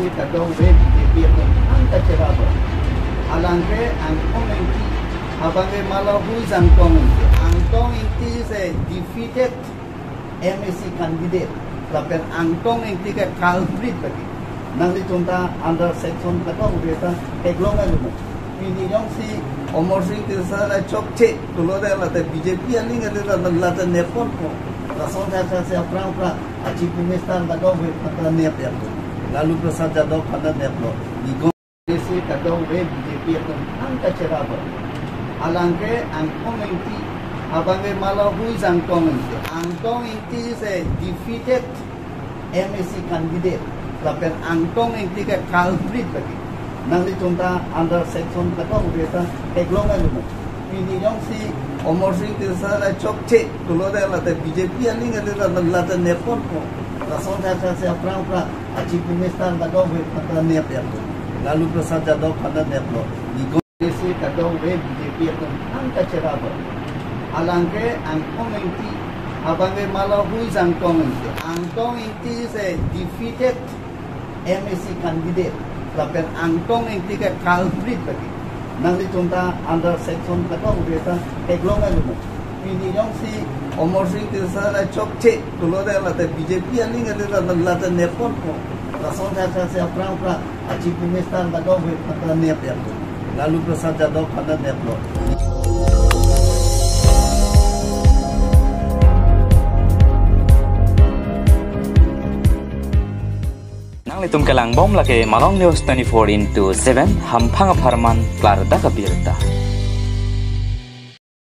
si kadang web BJP itu angka ceraba. Alangke angkong inti abange malah hujan kong inti. Angkong inti se defeated MSC candidate. Tapi angkong inti ke culprit lagi. Nanti contoh under section kadang berita eglongan dulu. Ini yang si Omar Singh Tirsa la chokche tulo de la BJP aling de la nepon ko. Rason saya pra aci minister kadang berita nep ya. Lalu Prasad Yadav pada neplo. Nigon si kadang BJP itu angka ceraba. Alangke angkong inti abange malah hujan kong inti. Angkong inti se defeated MSC candidate. Tapi angkong inti ke culprit lagi. Nanti contoh under section kadang berita eglongan dulu. Ini yang si Omar Singh Tirsa la chokche tulo de la BJP aling de la nepon ko. Rason saya pra aci minister kadang berita nep ya. Lalu Prasad Yadav pada neplo. Nigon si kadang BJP itu angka ceraba. Alangke angkong inti abange malah hujan kong inti. Angkong inti se defeated MSC candidate. Tapi angkong inti ke culprit lagi. Nanti contoh under section kadang berita eglongan dulu. Ini yang si Omar Singh Tirsa la chokche tulo de la BJP aling de la nepon ko. Rason saya pra aci minister kadang berita nep ya. Lalu Prasad Yadav pada neplo. Itum kelang bom lake Malong News 24/7 hampang aparman klar da kabirta.